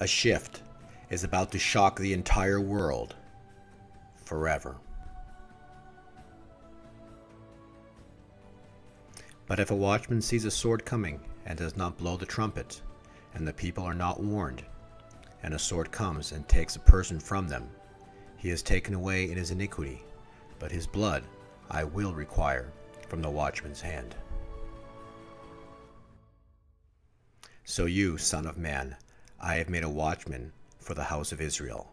A shift is about to shock the entire world forever. But if a watchman sees a sword coming and does not blow the trumpet, and the people are not warned, and a sword comes and takes a person from them, he is taken away in his iniquity, but his blood I will require from the watchman's hand. So you, son of man, I have made a watchman for the house of Israel.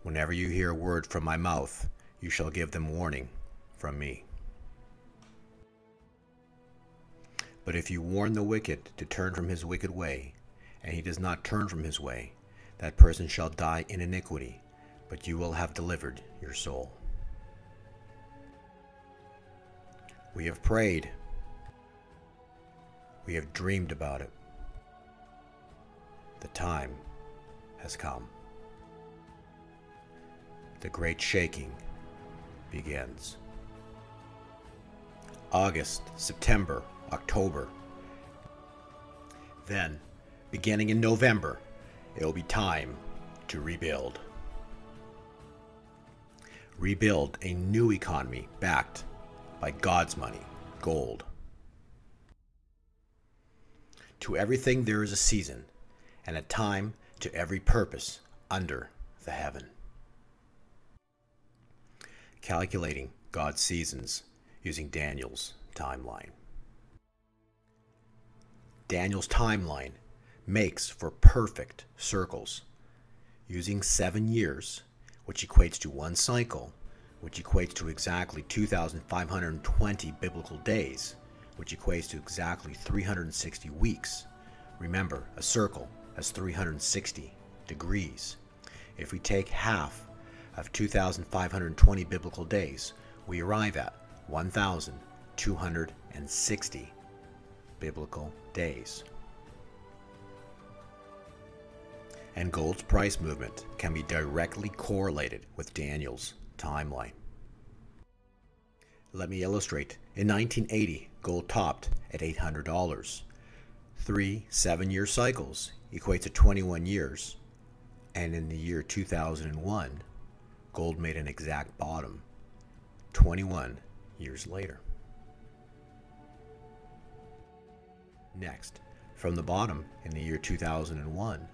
Whenever you hear a word from my mouth, you shall give them warning from me. But if you warn the wicked to turn from his wicked way, and he does not turn from his way, that person shall die in iniquity, but you will have delivered your soul. We have prayed. We have dreamed about it. The time has come. The great shaking begins. August, September, October. Then, beginning in November, it will be time to rebuild. Rebuild a new economy backed by God's money, gold. To everything there is a season, and a time to every purpose under the heaven. Calculating God's seasons using Daniel's timeline. Daniel's timeline makes for perfect circles, using 7 years, which equates to one cycle, which equates to exactly 2,520 biblical days, which equates to exactly 360 weeks. Remember, a circle has 360 degrees. If we take half of 2,520 biblical days, we arrive at 1,260 biblical days. And gold's price movement can be directly correlated with Daniel's timeline. Let me illustrate. In 1980, gold topped at $800. 3 7-year cycles equates to 21 years, and in the year 2001, gold made an exact bottom 21 years later. Next, from the bottom in the year 2001,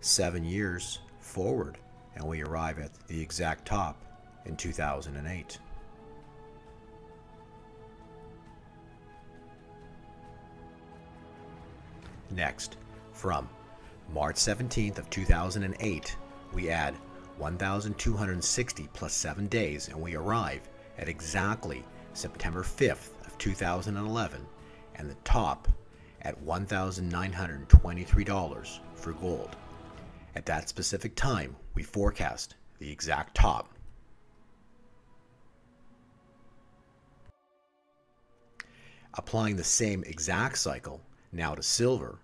7 years forward, and we arrive at the exact top in 2008. Next, from March 17th of 2008, we add 1,260 plus 7 days, and we arrive at exactly September 5th of 2011, and the top at $1,923 for gold. At that specific time, we forecast the exact top. Applying the same exact cycle now to silver,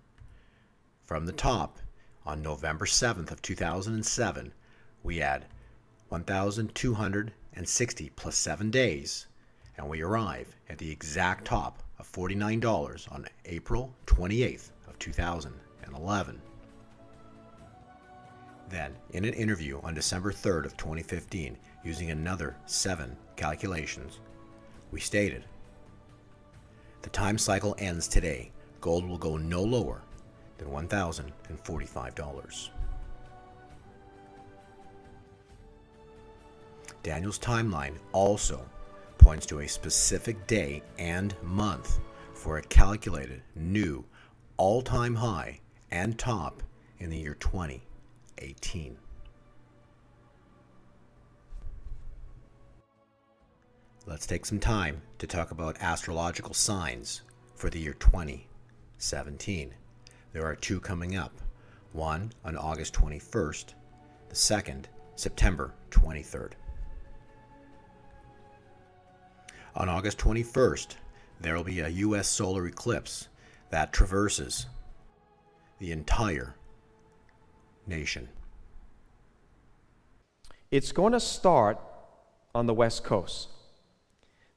from the top on November 7th of 2007, we add 1,260 plus 7 days, and we arrive at the exact top of $49 on April 28th of 2011. Then, in an interview on December 3rd of 2015, using another 7 calculations, we stated, the time cycle ends today. Gold will go no lower than $1,045. Daniel's timeline also points to a specific day and month for a calculated new all-time high and top in the year 2018. Let's take some time to talk about astrological signs for the year 2017. There are 2 coming up, one on August 21st, the second September 23rd. On August 21st, there will be a U.S. solar eclipse that traverses the entire nation. It's going to start on the West Coast.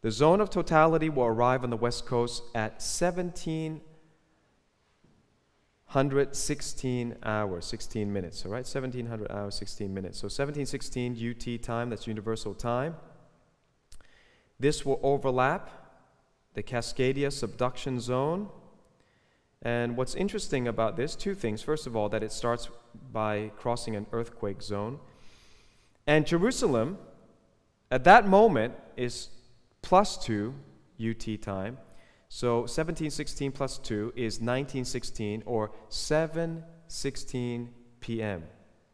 The zone of totality will arrive on the West Coast at 17 116 hours, 16 minutes, all right? 1700 hours, 16 minutes. So 1716 UT time, that's universal time. This will overlap the Cascadia subduction zone. And what's interesting about this, two things. First of all, that it starts by crossing an earthquake zone. And Jerusalem, at that moment, is +2 UT time. So 1716 plus 2 is 1916, or 7:16 p.m.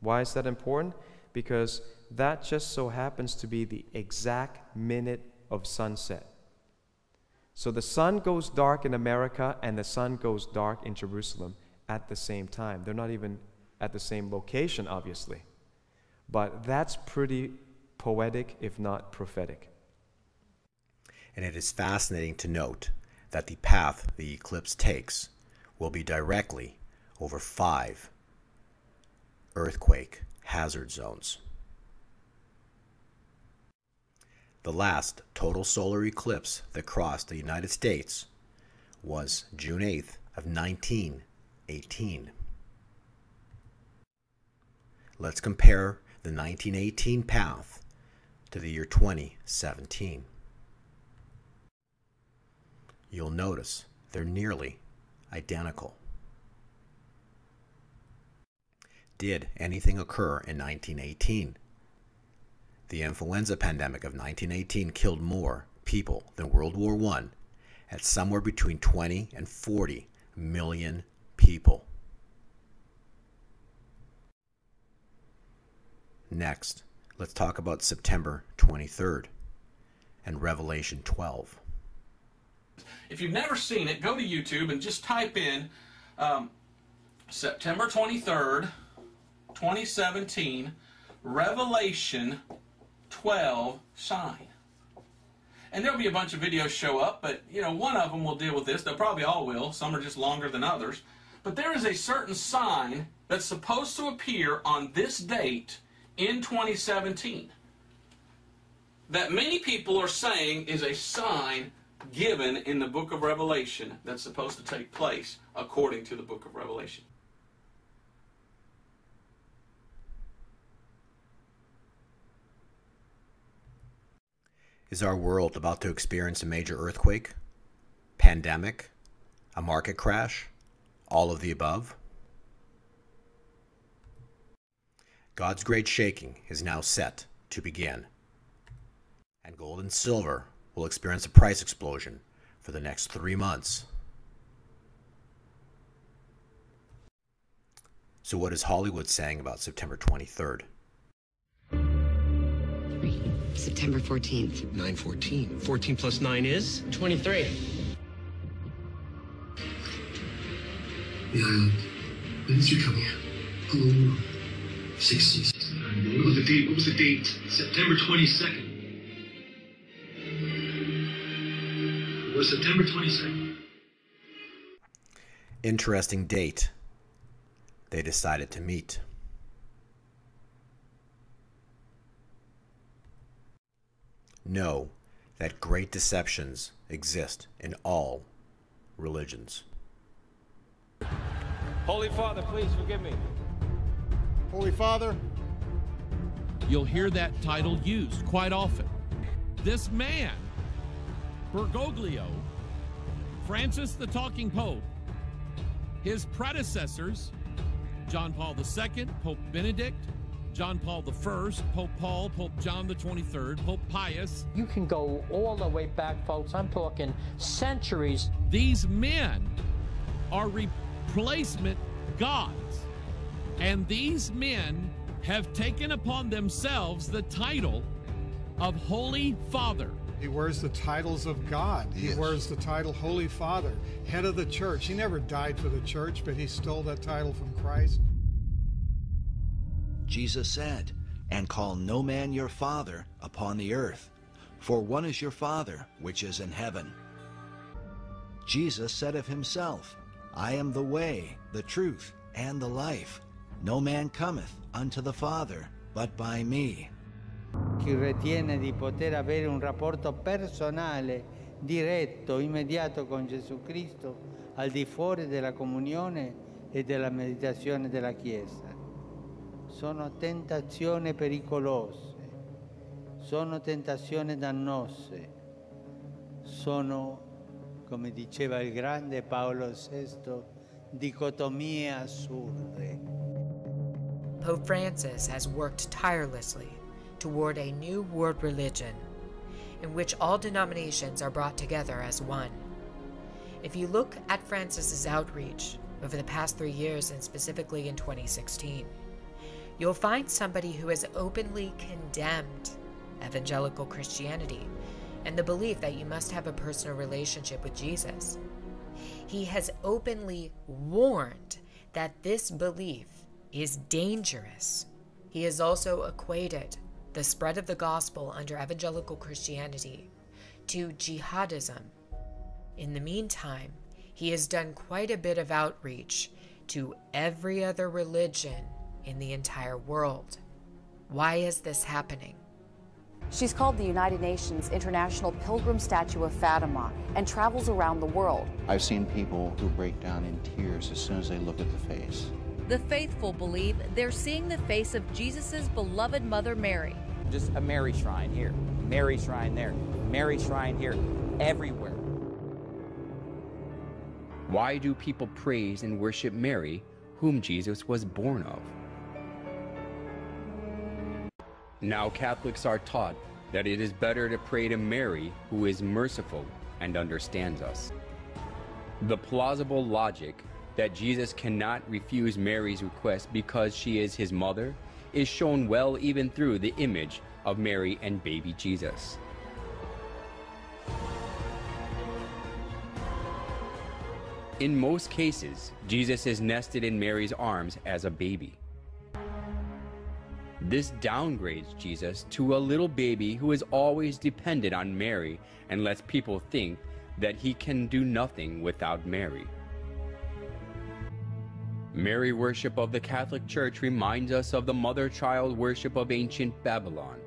Why is that important? Because that just so happens to be the exact minute of sunset. So the sun goes dark in America and the sun goes dark in Jerusalem at the same time. They're not even at the same location, obviously. But that's pretty poetic, if not prophetic. And it is fascinating to note that the path the eclipse takes will be directly over 5 earthquake hazard zones. The last total solar eclipse that crossed the United States was June 8th of 1918. Let's compare the 1918 path to the year 2017. You'll notice they're nearly identical. Did anything occur in 1918? The influenza pandemic of 1918 killed more people than World War I at somewhere between 20 and 40 million people. Next, let's talk about September 23rd and Revelation 12. If you've never seen it, go to YouTube and just type in September 23rd, 2017, Revelation 12 sign. And there'll be a bunch of videos show up, but one of them will deal with this. They probably all will. Some are just longer than others. But there is a certain sign that's supposed to appear on this date in 2017 that many people are saying is a sign given in the book of Revelation that's supposed to take place according to the book of Revelation. Is our world about to experience a major earthquake, pandemic, a market crash, all of the above? God's great shaking is now set to begin, and gold and silver will experience a price explosion for the next 3 months. So what is Hollywood saying about September 23rd? September 14th. 9/14. 14 plus 9 is? 23. The island. When did you come here? Oh, 60s. What was the date? What was the date? September 22nd. It was September 22nd. Interesting date. They decided to meet. Know that great deceptions exist in all religions. Holy Father, please forgive me. Holy Father. You'll hear that title used quite often. This man, Bergoglio, Francis the Talking Pope, his predecessors, John Paul II, Pope Benedict, John Paul I, Pope Paul, Pope John the 23rd, Pope Pius. You can go all the way back, folks. I'm talking centuries. These men are replacement gods. And these men have taken upon themselves the title of Holy Father. He wears the titles of God. He wears the title Holy Father, head of the church. He never died for the church, but he stole that title from Christ. Jesus said, "And call no man your father upon the earth, for one is your Father which is in heaven." Jesus said of himself, "I am the way, the truth, and the life. No man cometh unto the Father but by me." Chi ritiene di poter avere un rapporto personale, diretto, immediato con Gesù Cristo, al di fuori della comunione, e della meditazione della Chiesa. Sono tentazioni pericolose, sono tentazioni dannose, sono, come diceva il grande Paolo VI, dicotomie assurde. Pope Francis has worked tirelessly toward a new world religion in which all denominations are brought together as one. If you look at Francis's outreach over the past 3 years, and specifically in 2016, you'll find somebody who has openly condemned evangelical Christianity and the belief that you must have a personal relationship with Jesus. He has openly warned that this belief is dangerous. He has also equated the spread of the gospel under evangelical Christianity to jihadism. In the meantime, he has done quite a bit of outreach to every other religion in the entire world. Why is this happening? She's called the United Nations International Pilgrim Statue of Fatima and travels around the world. I've seen people who break down in tears as soon as they look at the face. The faithful believe they're seeing the face of Jesus' beloved Mother Mary. Just a Mary shrine here, Mary shrine there, Mary shrine here, everywhere. Why do people praise and worship Mary, whom Jesus was born of? Now Catholics are taught that it is better to pray to Mary, who is merciful and understands us. The plausible logic that Jesus cannot refuse Mary's request because she is his mother is shown well even through the image of Mary and baby Jesus. In most cases, Jesus is nested in Mary's arms as a baby. This downgrades Jesus to a little baby who is always dependent on Mary and lets people think that he can do nothing without Mary. Mary worship of the Catholic Church reminds us of the mother-child worship of ancient Babylon.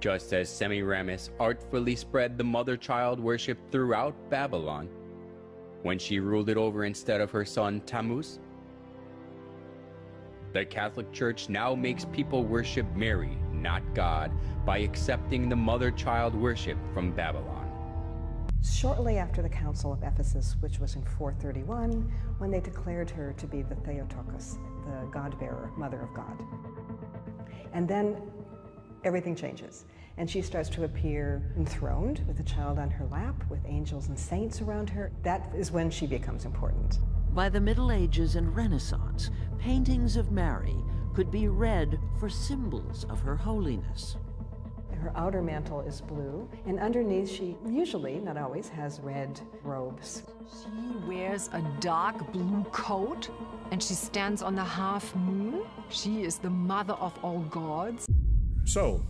Just as Semiramis artfully spread the mother-child worship throughout Babylon when she ruled it over instead of her son Tammuz, the Catholic Church now makes people worship Mary, not God, by accepting the mother-child worship from Babylon. Shortly after the Council of Ephesus, which was in 431, when they declared her to be the Theotokos, the God-bearer, Mother of God. And then everything changes, and she starts to appear enthroned with a child on her lap, with angels and saints around her. That is when she becomes important. By the Middle Ages and Renaissance, paintings of Mary could be read for symbols of her holiness. Her outer mantle is blue, and underneath she usually, not always, has red robes. She wears a dark blue coat, and she stands on the half moon. She is the mother of all gods. So,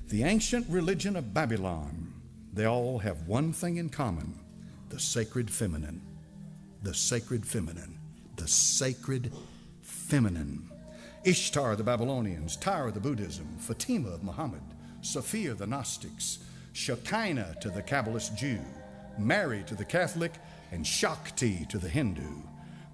the ancient religion of Babylon, they all have one thing in common: the sacred feminine. The sacred feminine. The sacred feminine. Ishtar the Babylonians, Tyre the Buddhism, Fatima of Muhammad, Sophia the Gnostics, Shekinah to the Kabbalist Jew, Mary to the Catholic, and Shakti to the Hindu.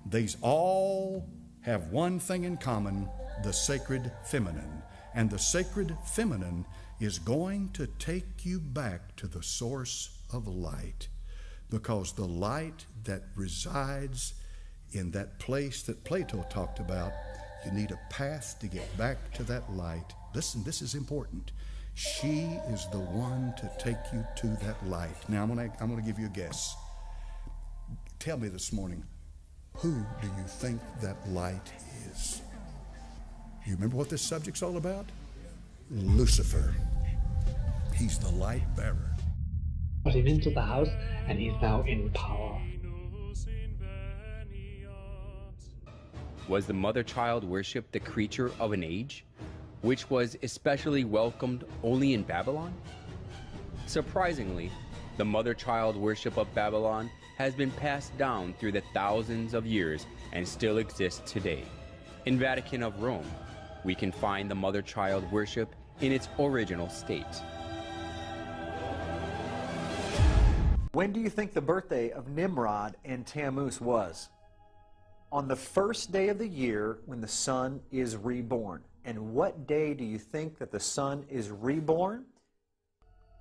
These all have one thing in common: the sacred feminine. And the sacred feminine is going to take you back to the source of light, because the light that resides in that place that Plato talked about, you need a path to get back to that light. Listen, this is important. She is the one to take you to that light. Now, I'm gonna give you a guess. Tell me this morning, who do you think that light is? You remember what this subject's all about? Lucifer. He's the light bearer. Got him into the house, and he's now in power. Was the mother-child worship the creature of an age, which was especially welcomed only in Babylon? Surprisingly, the mother-child worship of Babylon has been passed down through the thousands of years and still exists today. In Vatican of Rome, we can find the mother-child worship in its original state. When do you think the birthday of Nimrod and Tammuz was? On the first day of the year when the sun is reborn. And what day do you think that the sun is reborn?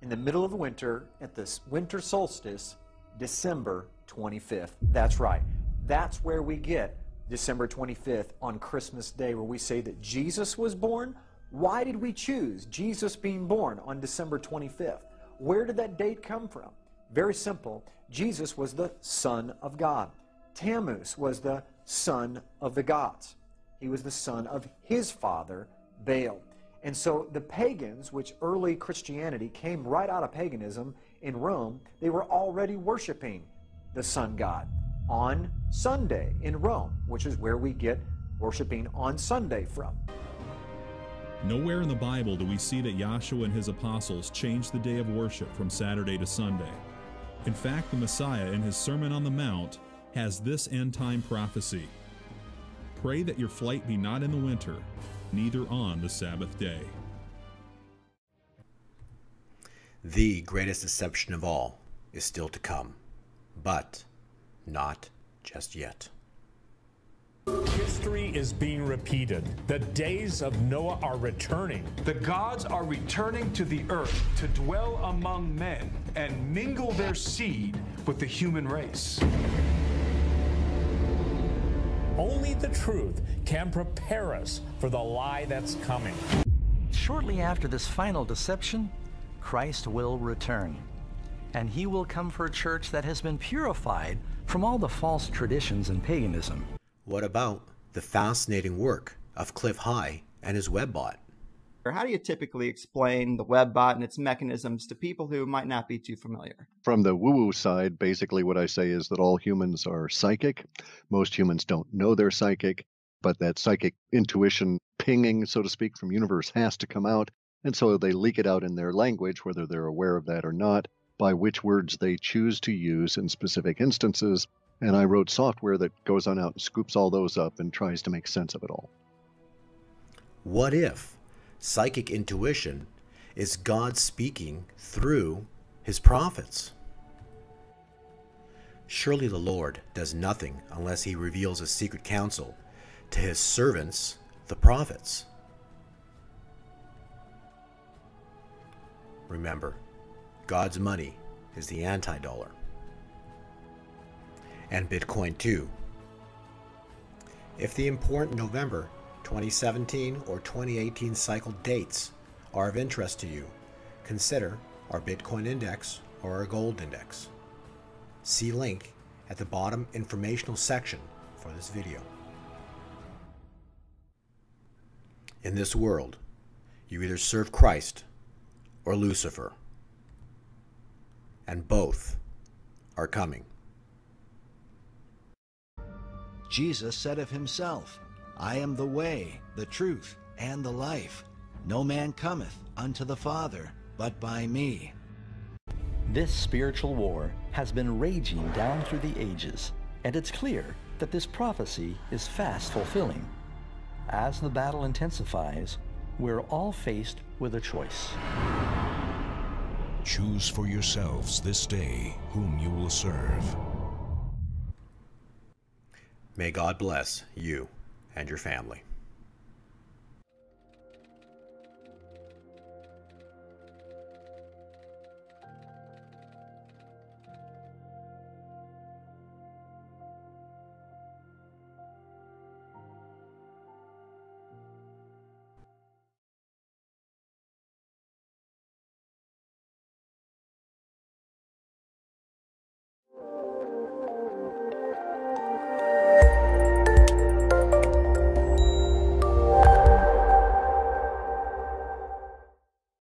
In the middle of winter, at this winter solstice, December 25th. That's right. That's where we get December 25th on Christmas Day, where we say that Jesus was born. Why did we choose Jesus being born on December 25th? Where did that date come from? Very simple. Jesus was the Son of God. Tammuz was the son of the gods. He was the son of his father, Baal. And so the pagans, which early Christianity came right out of paganism in Rome, they were already worshiping the sun god on Sunday in Rome, which is where we get worshiping on Sunday from. Nowhere in the Bible do we see that Yahshua and his apostles changed the day of worship from Saturday to Sunday. In fact, the Messiah in his Sermon on the Mount has this end-time prophecy: "Pray that your flight be not in the winter, neither on the Sabbath day." The greatest deception of all is still to come, but not just yet. History is being repeated. The days of Noah are returning. The gods are returning to the earth to dwell among men and mingle their seed with the human race. Only the truth can prepare us for the lie that's coming. Shortly after this final deception, Christ will return, and he will come for a church that has been purified from all the false traditions and paganism. What about the fascinating work of Cliff High and his webbot? How do you typically explain the webbot and its mechanisms to people who might not be too familiar? From the woo-woo side, basically what I say is that all humans are psychic. Most humans don't know they're psychic, but that psychic intuition pinging, so to speak, from universe has to come out, and so they leak it out in their language, whether they're aware of that or not, by which words they choose to use in specific instances. And I wrote software that goes on out and scoops all those up and tries to make sense of it all. What if psychic intuition is God speaking through his prophets? Surely the Lord does nothing unless he reveals a secret counsel to his servants, the prophets. Remember, God's money is the anti-dollar. And Bitcoin too. If the important November 2017 or 2018 cycle dates are of interest to you, consider our Bitcoin index or our gold index. See link at the bottom informational section for this video. In this world, you either serve Christ or Lucifer, and both are coming. Jesus said of himself, I am the way, the truth, and the life. No man cometh unto the Father but by me. This spiritual war has been raging down through the ages, and it's clear that this prophecy is fast fulfilling. As the battle intensifies, we're all faced with a choice. Choose for yourselves this day whom you will serve. May God bless you and your family.